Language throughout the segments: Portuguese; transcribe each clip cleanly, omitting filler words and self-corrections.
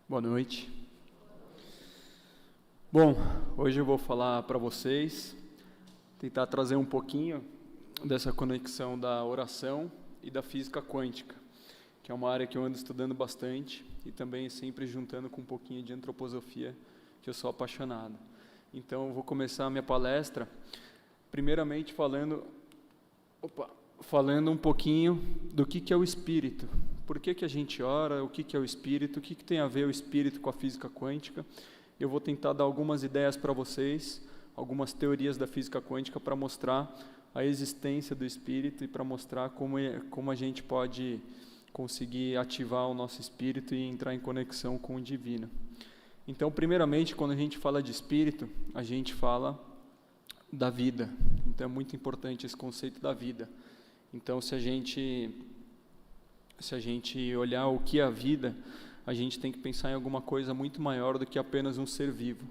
Boa noite. Bom, hoje eu vou falar para vocês, tentar trazer um pouquinho dessa conexão da oração e da física quântica, que é uma área que eu ando estudando bastante e também sempre juntando com um pouquinho de antroposofia, que eu sou apaixonado. Então, eu vou começar a minha palestra, primeiramente falando um pouquinho do que é o espírito. Por que a gente ora, o que é o espírito, o que tem a ver o espírito com a física quântica. Eu vou tentar dar algumas ideias para vocês, algumas teorias da física quântica para mostrar a existência do espírito e para mostrar como a gente pode conseguir ativar o nosso espírito e entrar em conexão com o divino. Então, primeiramente, quando a gente fala de espírito, a gente fala da vida. Então, é muito importante esse conceito da vida. Então, se a gente olhar o que é a vida, a gente tem que pensar em alguma coisa muito maior do que apenas um ser vivo.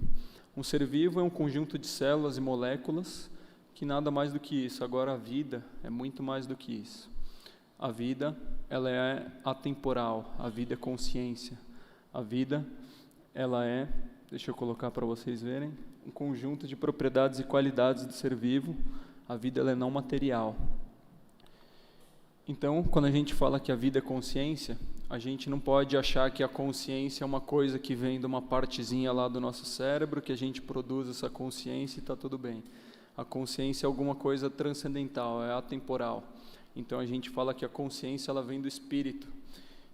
Um ser vivo é um conjunto de células e moléculas que nada mais do que isso. Agora, a vida é muito mais do que isso. A vida, ela é atemporal, a vida é consciência. A vida, ela é, deixa eu colocar para vocês verem, um conjunto de propriedades e qualidades do ser vivo. A vida, ela é não material. Então, quando a gente fala que a vida é consciência, a gente não pode achar que a consciência é uma coisa que vem de uma partezinha lá do nosso cérebro, que a gente produz essa consciência e está tudo bem. A consciência é alguma coisa transcendental, é atemporal. Então, a gente fala que a consciência ela vem do espírito.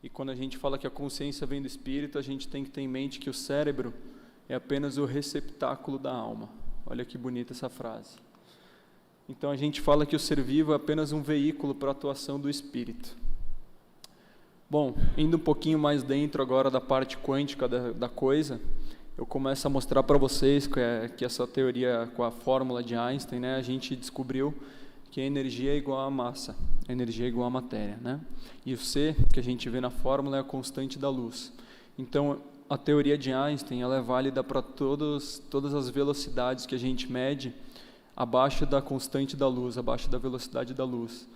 E quando a gente fala que a consciência vem do espírito, a gente tem que ter em mente que o cérebro é apenas o receptáculo da alma. Olha que bonita essa frase. Então, a gente fala que o ser vivo é apenas um veículo para a atuação do espírito. Bom, indo um pouquinho mais dentro agora da parte quântica da coisa, eu começo a mostrar para vocês que essa teoria com a fórmula de Einstein, né, a gente descobriu que a energia é igual à massa, a energia é igual à matéria, né? E o C, que a gente vê na fórmula, é a constante da luz. Então, a teoria de Einstein ela é válida para todas as velocidades que a gente mede abaixo da constante da luz, abaixo da velocidade da luz.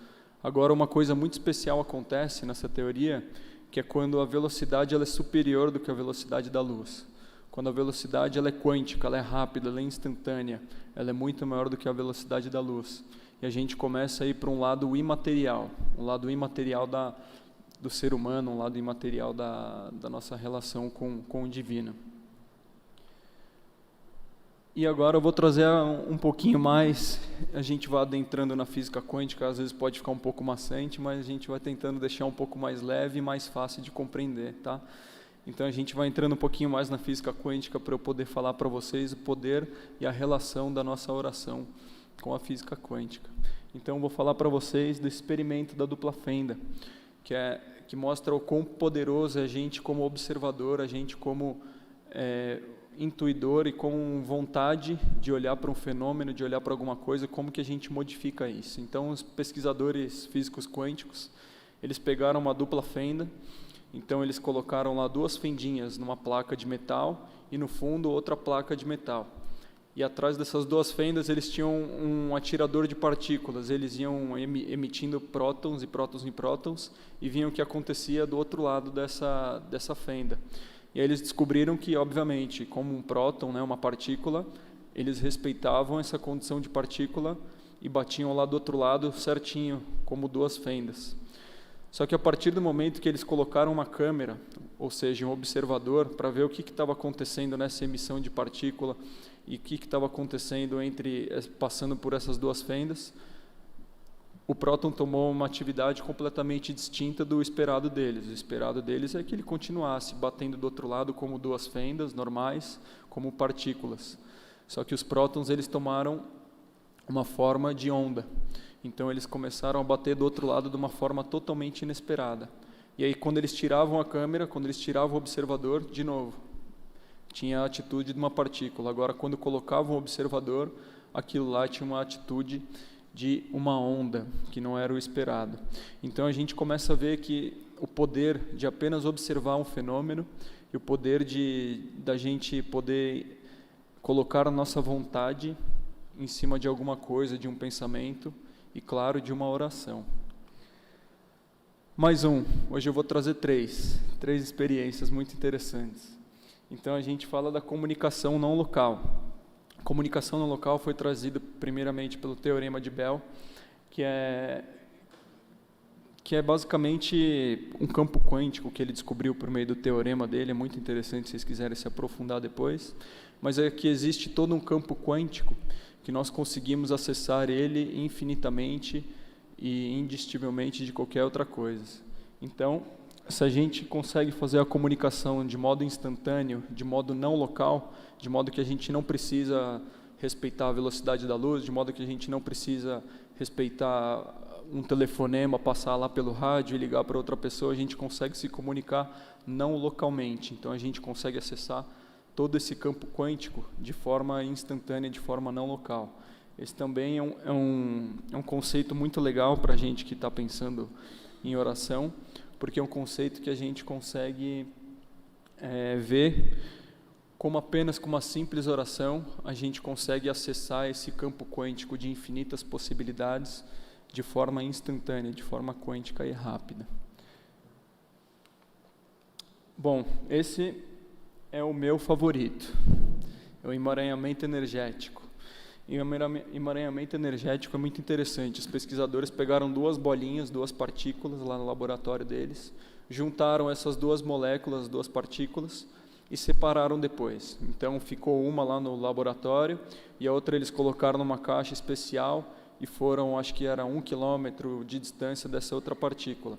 Agora, uma coisa muito especial acontece nessa teoria, que é quando a velocidade ela é superior do que a velocidade da luz. Quando a velocidade ela é quântica, ela é rápida, ela é instantânea, ela é muito maior do que a velocidade da luz. E a gente começa a ir para um lado imaterial do ser humano, um lado imaterial da nossa relação com o divino. E agora eu vou trazer um pouquinho mais, a gente vai adentrando na física quântica, às vezes pode ficar um pouco maçante, mas a gente vai tentando deixar um pouco mais leve e mais fácil de compreender, tá? Então a gente vai entrando um pouquinho mais na física quântica para eu poder falar para vocês o poder e a relação da nossa oração com a física quântica. Então eu vou falar para vocês do experimento da dupla fenda, que mostra o quão poderoso é a gente como observador, a gente como intuidor e com vontade de olhar para um fenômeno, de olhar para alguma coisa, como que a gente modifica isso. Então, os pesquisadores físicos quânticos, eles pegaram uma dupla fenda, então eles colocaram lá duas fendinhas numa placa de metal e no fundo outra placa de metal. E atrás dessas duas fendas eles tinham um atirador de partículas, eles iam emitindo prótons e prótons e prótons e viam o que acontecia do outro lado dessa fenda. E aí eles descobriram que, obviamente, como um próton, né, uma partícula, eles respeitavam essa condição de partícula e batiam lá do outro lado certinho, como duas fendas. Só que a partir do momento que eles colocaram uma câmera, ou seja, um observador, para ver o que estava acontecendo nessa emissão de partícula e o que estava acontecendo passando por essas duas fendas, o próton tomou uma atividade completamente distinta do esperado deles. O esperado deles é que ele continuasse batendo do outro lado como duas fendas normais, como partículas. Só que os prótons eles tomaram uma forma de onda. Então eles começaram a bater do outro lado de uma forma totalmente inesperada. E aí quando eles tiravam a câmera, quando eles tiravam o observador, de novo, tinha a atitude de uma partícula. Agora quando colocavam o observador, aquilo lá tinha uma atitude de uma onda, que não era o esperado. Então a gente começa a ver que o poder de apenas observar um fenômeno e o poder da gente poder colocar a nossa vontade em cima de alguma coisa, de um pensamento e, claro, de uma oração. Mais um. Hoje eu vou trazer três experiências muito interessantes. Então a gente fala da comunicação não local. A comunicação não local foi trazida primeiramente pelo Teorema de Bell, que é basicamente um campo quântico que ele descobriu por meio do teorema dele. É muito interessante se vocês quiserem se aprofundar depois. Mas é que existe todo um campo quântico que nós conseguimos acessar ele infinitamente e indistinguivelmente de qualquer outra coisa. Então, se a gente consegue fazer a comunicação de modo instantâneo, de modo não local, de modo que a gente não precisa respeitar a velocidade da luz, de modo que a gente não precisa respeitar um telefonema, passar lá pelo rádio e ligar para outra pessoa, a gente consegue se comunicar não localmente. Então a gente consegue acessar todo esse campo quântico de forma instantânea, de forma não local. Esse também é um conceito muito legal para a gente que está pensando em oração, porque é um conceito que a gente consegue ver como apenas com uma simples oração a gente consegue acessar esse campo quântico de infinitas possibilidades de forma instantânea, de forma quântica e rápida. Bom, esse é o meu favorito, é o emaranhamento energético. E o emaranhamento energético é muito interessante. Os pesquisadores pegaram duas bolinhas, duas partículas lá no laboratório deles, juntaram essas duas moléculas, duas partículas, e separaram depois. Então ficou uma lá no laboratório e a outra eles colocaram numa caixa especial e foram, acho que era 1 quilômetro de distância dessa outra partícula.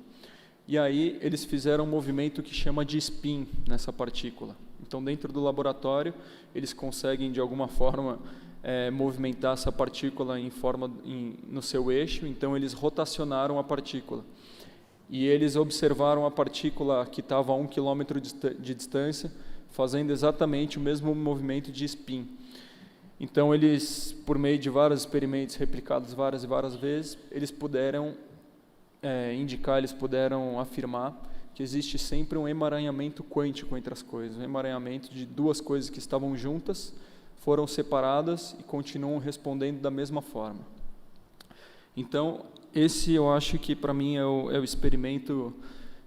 E aí eles fizeram um movimento que chama de spin nessa partícula. Então dentro do laboratório eles conseguem de alguma forma movimentar essa partícula no seu eixo, então eles rotacionaram a partícula. E eles observaram a partícula que estava a 1 quilômetro de distância, fazendo exatamente o mesmo movimento de spin. Então eles, por meio de vários experimentos replicados várias e várias vezes, eles puderam eles puderam afirmar que existe sempre um emaranhamento quântico entre as coisas, um emaranhamento de duas coisas que estavam juntas, foram separadas e continuam respondendo da mesma forma. Então, esse eu acho que para mim é o experimento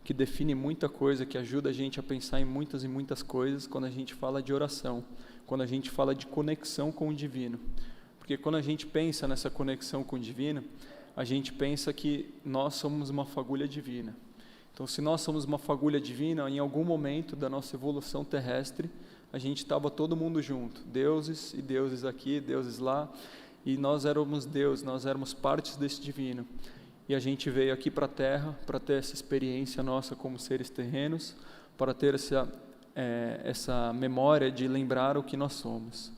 que define muita coisa, que ajuda a gente a pensar em muitas e muitas coisas quando a gente fala de oração, quando a gente fala de conexão com o divino. Porque quando a gente pensa nessa conexão com o divino, a gente pensa que nós somos uma fagulha divina. Então, se nós somos uma fagulha divina, em algum momento da nossa evolução terrestre, a gente estava todo mundo junto, deuses e deuses aqui, deuses lá, e nós éramos Deus, nós éramos partes desse divino. E a gente veio aqui para a Terra para ter essa experiência nossa como seres terrenos, para ter essa memória de lembrar o que nós somos.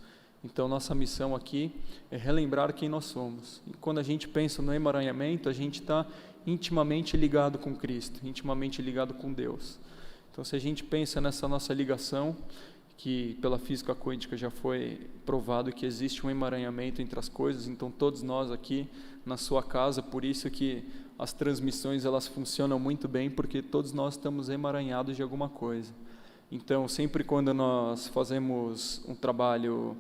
Então, nossa missão aqui é relembrar quem nós somos. E quando a gente pensa no emaranhamento, a gente está intimamente ligado com Cristo, intimamente ligado com Deus. Então, se a gente pensa nessa nossa ligação, que pela física quântica já foi provado que existe um emaranhamento entre as coisas, então todos nós aqui na sua casa, por isso que as transmissões elas funcionam muito bem, porque todos nós estamos emaranhados de alguma coisa. Então, sempre quando nós fazemos um trabalho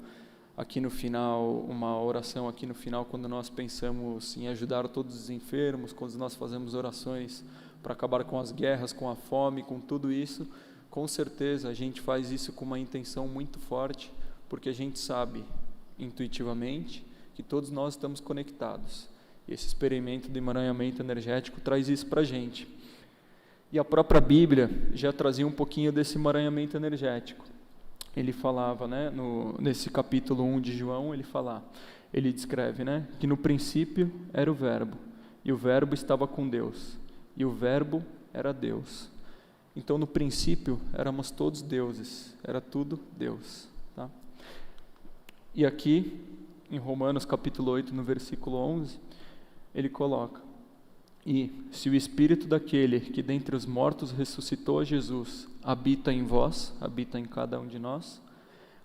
aqui no final, uma oração aqui no final, quando nós pensamos em ajudar todos os enfermos, quando nós fazemos orações para acabar com as guerras, com a fome, com tudo isso, com certeza a gente faz isso com uma intenção muito forte, porque a gente sabe intuitivamente que todos nós estamos conectados. E esse experimento de emaranhamento energético traz isso para a gente. E a própria Bíblia já trazia um pouquinho desse emaranhamento energético. Ele falava, nesse capítulo 1 de João, ele descreve, que no princípio era o Verbo, e o Verbo estava com Deus, e o Verbo era Deus. Então, no princípio, éramos todos deuses, era tudo Deus. Tá? E aqui, em Romanos capítulo 8, no versículo 11, ele coloca: e se o Espírito daquele que dentre os mortos ressuscitou a Jesus habita em vós, habita em cada um de nós,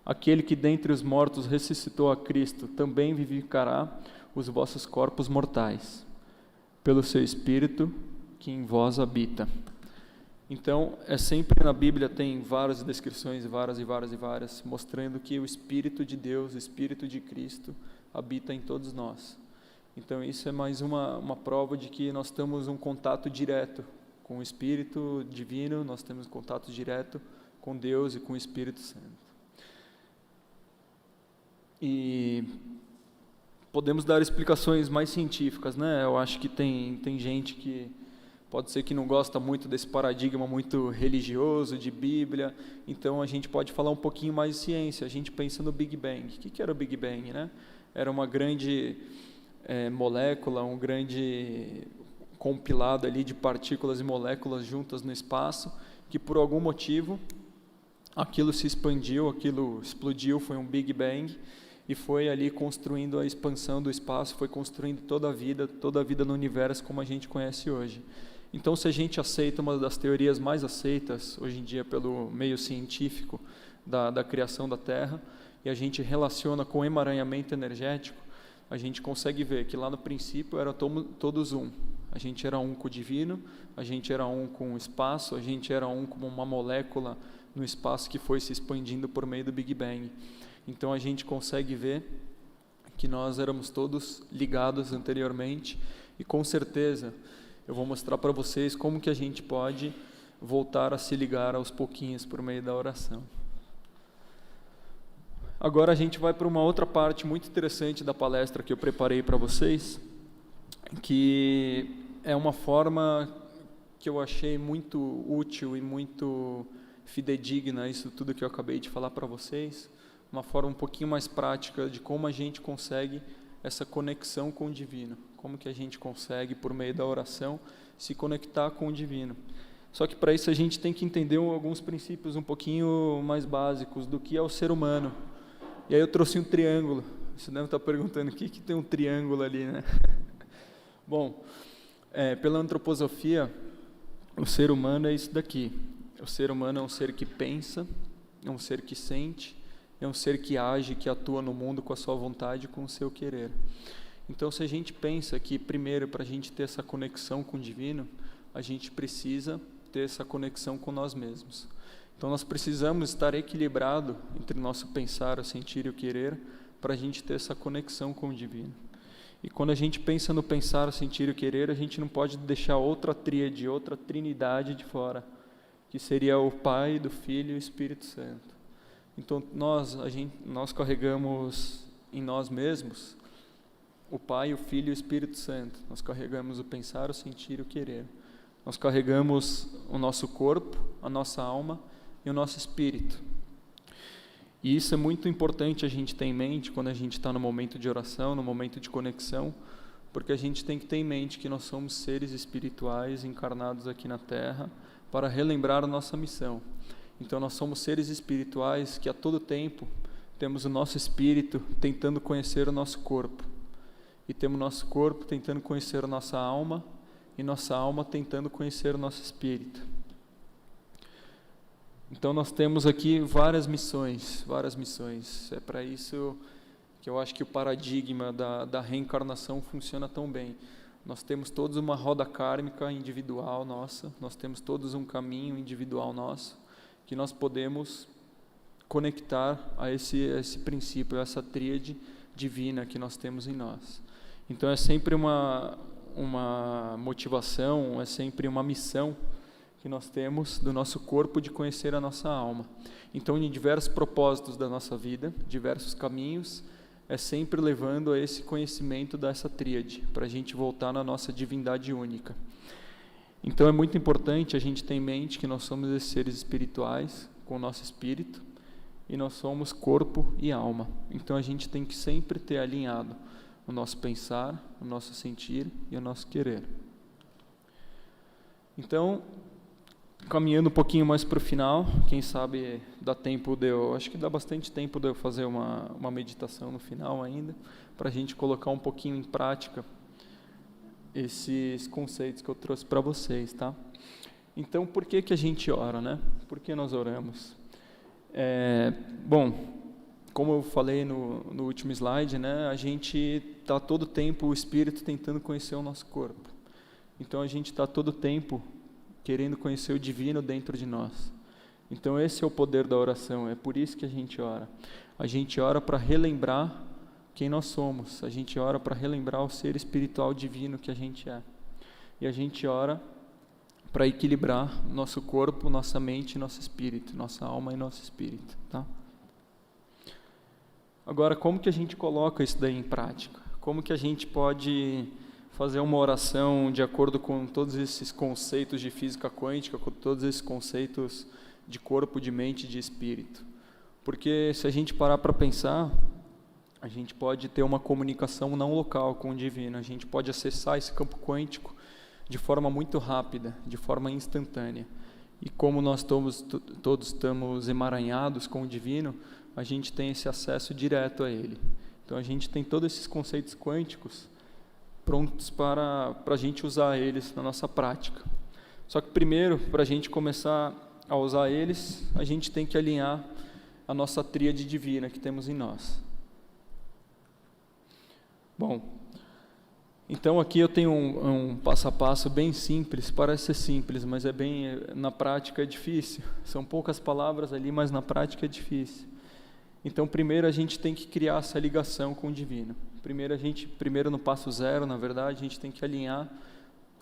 aquele que dentre os mortos ressuscitou a Cristo também vivificará os vossos corpos mortais, pelo seu Espírito que em vós habita. Então, sempre na Bíblia tem várias descrições, várias, mostrando que o Espírito de Deus, o Espírito de Cristo, habita em todos nós. Então, isso é mais uma prova de que nós temos um contato direto Com o Espírito Divino, nós temos contato direto com Deus e com o Espírito Santo. E podemos dar explicações mais científicas, né? Eu acho que tem gente que pode ser que não gosta muito desse paradigma muito religioso, de Bíblia, então a gente pode falar um pouquinho mais de ciência. A gente pensa no Big Bang. O que era o Big Bang, né? Era uma grande molécula, um grande compilado ali de partículas e moléculas juntas no espaço, que por algum motivo aquilo se expandiu, aquilo explodiu, foi um Big Bang, e foi ali construindo a expansão do espaço, foi construindo toda a vida no universo como a gente conhece hoje. Então, se a gente aceita uma das teorias mais aceitas hoje em dia pelo meio científico da criação da Terra, e a gente relaciona com o emaranhamento energético, a gente consegue ver que lá no princípio era todos um. A gente era um com o divino, a gente era um com o espaço, a gente era um como uma molécula no espaço que foi se expandindo por meio do Big Bang. Então a gente consegue ver que nós éramos todos ligados anteriormente, e com certeza eu vou mostrar para vocês como que a gente pode voltar a se ligar aos pouquinhos por meio da oração. Agora a gente vai para uma outra parte muito interessante da palestra que eu preparei para vocês, que é uma forma que eu achei muito útil e muito fidedigna, isso tudo que eu acabei de falar para vocês, uma forma um pouquinho mais prática de como a gente consegue essa conexão com o divino, como que a gente consegue, por meio da oração, se conectar com o divino. Só que para isso a gente tem que entender alguns princípios um pouquinho mais básicos do que é o ser humano. E aí eu trouxe um triângulo. Você deve estar perguntando o que tem um triângulo ali, né? Bom, pela antroposofia, o ser humano é isso daqui. O ser humano é um ser que pensa, é um ser que sente, é um ser que age, que atua no mundo com a sua vontade, com o seu querer. Então, se a gente pensa que, primeiro, para a gente ter essa conexão com o divino, a gente precisa ter essa conexão com nós mesmos. Então, nós precisamos estar equilibrado entre o nosso pensar, o sentir e o querer, para a gente ter essa conexão com o divino. E quando a gente pensa no pensar, o sentir e o querer, a gente não pode deixar outra tríade, outra trindade de fora, que seria o Pai, do Filho e o Espírito Santo. Então, nós carregamos em nós mesmos o Pai, o Filho e o Espírito Santo. Nós carregamos o pensar, o sentir e o querer. Nós carregamos o nosso corpo, a nossa alma e o nosso espírito. E isso é muito importante a gente ter em mente quando a gente está no momento de oração, no momento de conexão, porque a gente tem que ter em mente que nós somos seres espirituais encarnados aqui na Terra para relembrar a nossa missão. Então nós somos seres espirituais que a todo tempo temos o nosso espírito tentando conhecer o nosso corpo, e temos o nosso corpo tentando conhecer a nossa alma, e nossa alma tentando conhecer o nosso espírito. Então nós temos aqui várias missões. É para isso que eu acho que o paradigma da reencarnação funciona tão bem. Nós temos todos uma roda kármica individual nossa, nós temos todos um caminho individual nosso, que nós podemos conectar a esse princípio, a essa tríade divina que nós temos em nós. Então é sempre uma motivação, é sempre uma missão que nós temos do nosso corpo de conhecer a nossa alma. Então, em diversos propósitos da nossa vida, diversos caminhos, é sempre levando a esse conhecimento dessa tríade, para a gente voltar na nossa divindade única. Então, é muito importante a gente ter em mente que nós somos esses seres espirituais, com o nosso espírito, e nós somos corpo e alma. Então, a gente tem que sempre ter alinhado o nosso pensar, o nosso sentir e o nosso querer. Então, caminhando um pouquinho mais para o final, quem sabe dá tempo acho que dá bastante tempo de eu fazer uma meditação no final ainda, para a gente colocar um pouquinho em prática esses conceitos que eu trouxe para vocês, tá? Então, por que a gente ora, né? Por que nós oramos? Bom, como eu falei no último slide, né? A gente está todo tempo, o espírito tentando conhecer o nosso corpo. Então, a gente está todo tempo querendo conhecer o divino dentro de nós. Então esse é o poder da oração, é por isso que a gente ora. A gente ora para relembrar quem nós somos, a gente ora para relembrar o ser espiritual divino que a gente é. E a gente ora para equilibrar nosso corpo, nossa mente e nosso espírito, nossa alma e nosso espírito, tá? Agora, como que a gente coloca isso daí em prática? Como que a gente pode fazer uma oração de acordo com todos esses conceitos de física quântica, com todos esses conceitos de corpo, de mente e de espírito? Porque se a gente parar para pensar, a gente pode ter uma comunicação não local com o divino, a gente pode acessar esse campo quântico de forma muito rápida, de forma instantânea. E como nós todos estamos emaranhados com o divino, a gente tem esse acesso direto a ele. Então a gente tem todos esses conceitos quânticos prontos para a gente usar eles na nossa prática. Só que primeiro, para a gente começar a usar eles, a gente tem que alinhar a nossa tríade divina que temos em nós. Bom, então aqui eu tenho um passo a passo bem simples, parece ser simples, mas na prática é difícil. São poucas palavras ali, mas na prática é difícil. Então primeiro a gente tem que criar essa ligação com o divino. Primeiro no passo zero, na verdade, a gente tem que alinhar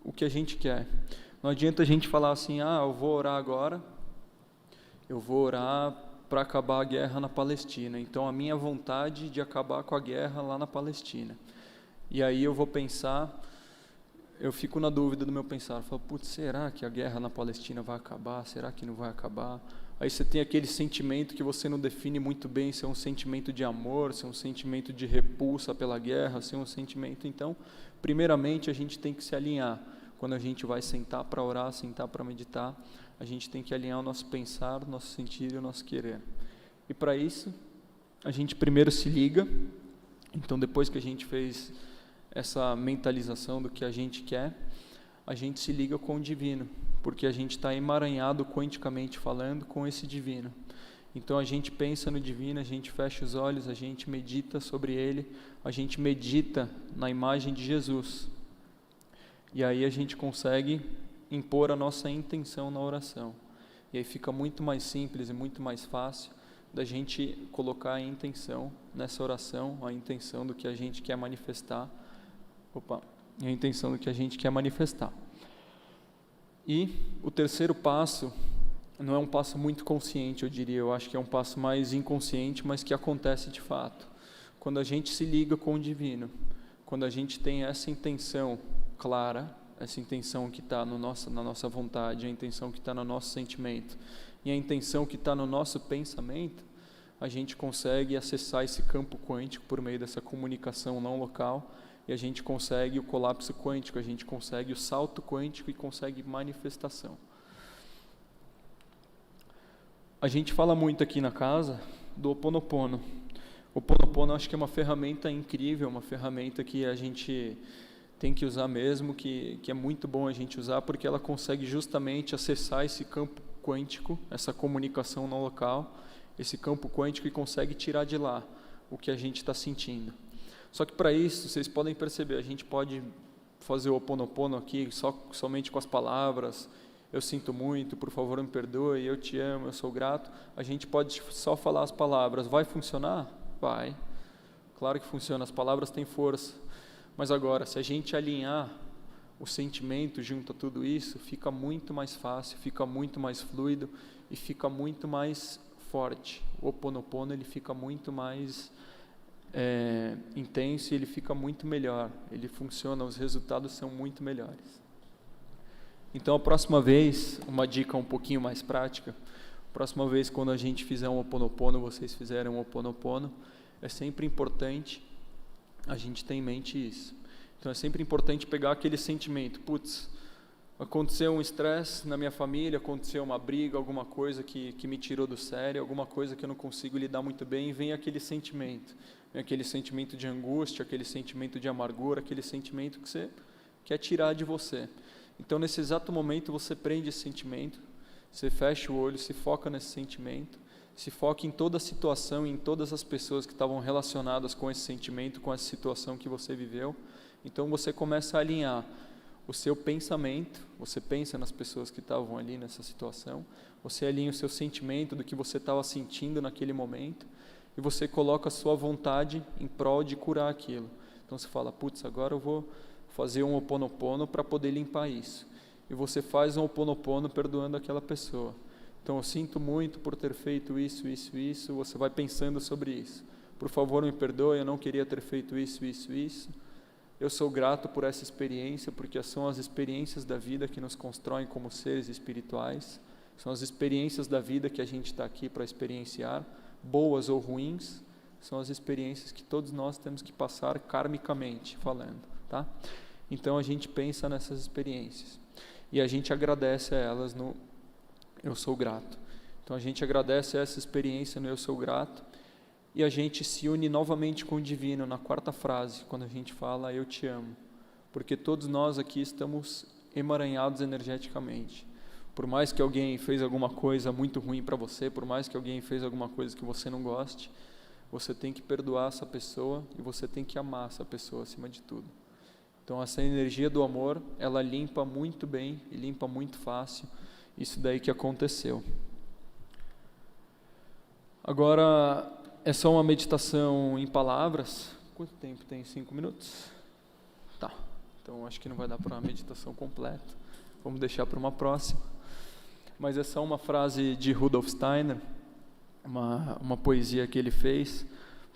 o que a gente quer. Não adianta a gente falar assim, eu vou orar agora, eu vou orar para acabar a guerra na Palestina. Então a minha vontade de acabar com a guerra lá na Palestina. E aí eu vou pensar, eu fico na dúvida do meu pensar, eu falo, putz, será que a guerra na Palestina vai acabar? Será que não vai acabar? Aí você tem aquele sentimento que você não define muito bem, se é um sentimento de amor, se é um sentimento de repulsa pela guerra, se é um sentimento... Então, primeiramente, a gente tem que se alinhar. Quando a gente vai sentar para orar, sentar para meditar, a gente tem que alinhar o nosso pensar, o nosso sentir e o nosso querer. E para isso, a gente primeiro se liga. Então, depois que a gente fez essa mentalização do que a gente quer, a gente se liga com o divino, porque a gente está emaranhado quanticamente falando com esse divino. Então a gente pensa no divino, a gente fecha os olhos, a gente medita sobre ele, a gente medita na imagem de Jesus. E aí a gente consegue impor a nossa intenção na oração. E aí fica muito mais simples e muito mais fácil da gente colocar a intenção nessa oração, a intenção do que a gente quer manifestar. A intenção do que a gente quer manifestar. E o terceiro passo não é um passo muito consciente, eu diria. Eu acho que é um passo mais inconsciente, mas que acontece de fato. Quando a gente se liga com o divino, quando a gente tem essa intenção clara, essa intenção que está na nossa vontade, a intenção que está no nosso sentimento e a intenção que está no nosso pensamento, a gente consegue acessar esse campo quântico por meio dessa comunicação não local. E a gente consegue o colapso quântico, a gente consegue o salto quântico e consegue manifestação. A gente fala muito aqui na casa do Ho Oponopono. O Ho Oponopono acho que é uma ferramenta incrível, uma ferramenta que a gente tem que usar mesmo, que é muito bom a gente usar, porque ela consegue justamente acessar esse campo quântico, essa comunicação não local, esse campo quântico e consegue tirar de lá o que a gente está sentindo. Só que para isso, vocês podem perceber, a gente pode fazer o Ho Oponopono aqui somente com as palavras, eu sinto muito, por favor me perdoe, eu te amo, eu sou grato. A gente pode só falar as palavras. Vai funcionar? Vai. Claro que funciona, as palavras têm força. Mas agora, se a gente alinhar o sentimento junto a tudo isso, fica muito mais fácil, fica muito mais fluido e fica muito mais forte. O Ho Oponopono, ele fica muito mais... intenso e ele fica muito melhor, ele funciona, os resultados são muito melhores. Então a próxima vez, uma dica um pouquinho mais prática, a próxima vez quando a gente fizer um Ho Oponopono, vocês fizerem um Ho Oponopono, é sempre importante a gente ter em mente isso. Então é sempre importante pegar aquele sentimento, putz, aconteceu um estresse na minha família, aconteceu uma briga, alguma coisa que me tirou do sério, alguma coisa que eu não consigo lidar muito bem, e vem aquele sentimento de angústia, aquele sentimento de amargura, aquele sentimento que você quer tirar de você. Então, nesse exato momento, você prende esse sentimento, você fecha o olho, se foca nesse sentimento, se foca em toda a situação, em todas as pessoas que estavam relacionadas com esse sentimento, com essa situação que você viveu. Então, você começa a alinhar o seu pensamento, você pensa nas pessoas que estavam ali nessa situação, você alinha o seu sentimento do que você estava sentindo naquele momento, e você coloca a sua vontade em prol de curar aquilo. Então você fala, putz, agora eu vou fazer um Ho Oponopono para poder limpar isso. e você faz um Ho Oponopono perdoando aquela pessoa. Então, eu sinto muito por ter feito isso, isso, isso. Você vai pensando sobre isso. Por favor, me perdoe, eu não queria ter feito isso, isso, isso. Eu sou grato por essa experiência, porque são as experiências da vida que nos constroem como seres espirituais. São as experiências da vida que a gente está aqui para experienciar, boas ou ruins. São as experiências que todos nós temos que passar karmicamente falando, tá? Então, a gente pensa nessas experiências. E a gente agradece a elas no eu sou grato. Então, a gente agradece a essa experiência no eu sou grato, e a gente se une novamente com o divino na quarta frase, quando a gente fala eu te amo, porque todos nós aqui estamos emaranhados energeticamente. Por mais que alguém fez alguma coisa muito ruim para você, por mais que alguém fez alguma coisa que você não goste, você tem que perdoar essa pessoa e você tem que amar essa pessoa acima de tudo. Então, essa energia do amor, ela limpa muito bem e limpa muito fácil isso daí que aconteceu. Agora, é só uma meditação em palavras. Quanto tempo tem? 5 minutos? Tá. Então, acho que não vai dar para uma meditação completa. Vamos deixar para uma próxima. Mas é só uma frase de Rudolf Steiner, uma poesia que ele fez,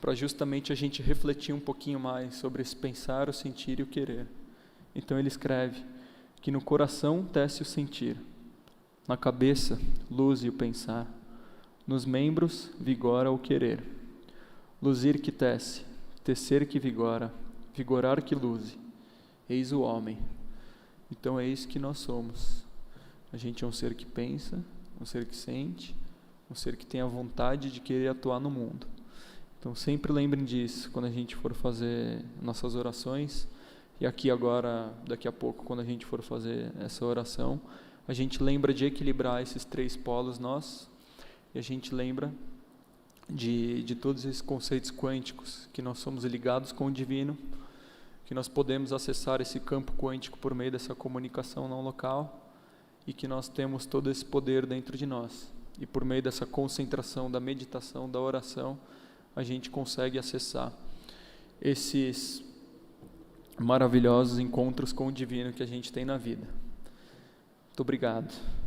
para justamente a gente refletir um pouquinho mais sobre esse pensar, o sentir e o querer. Então, ele escreve que no coração tece o sentir, na cabeça luze o pensar, nos membros vigora o querer. Luzir que tece, tecer que vigora, vigorar que luze. Eis o homem. Então é isso que nós somos. A gente é um ser que pensa, um ser que sente, um ser que tem a vontade de querer atuar no mundo. Então sempre lembrem disso quando a gente for fazer nossas orações. E aqui agora, daqui a pouco, quando a gente for fazer essa oração, a gente lembra de equilibrar esses 3 polos nossos, e a gente lembra de todos esses conceitos quânticos, que nós somos ligados com o divino, que nós podemos acessar esse campo quântico por meio dessa comunicação não local, e que nós temos todo esse poder dentro de nós. E por meio dessa concentração, da meditação, da oração, a gente consegue acessar esses maravilhosos encontros com o divino que a gente tem na vida. Muito obrigado.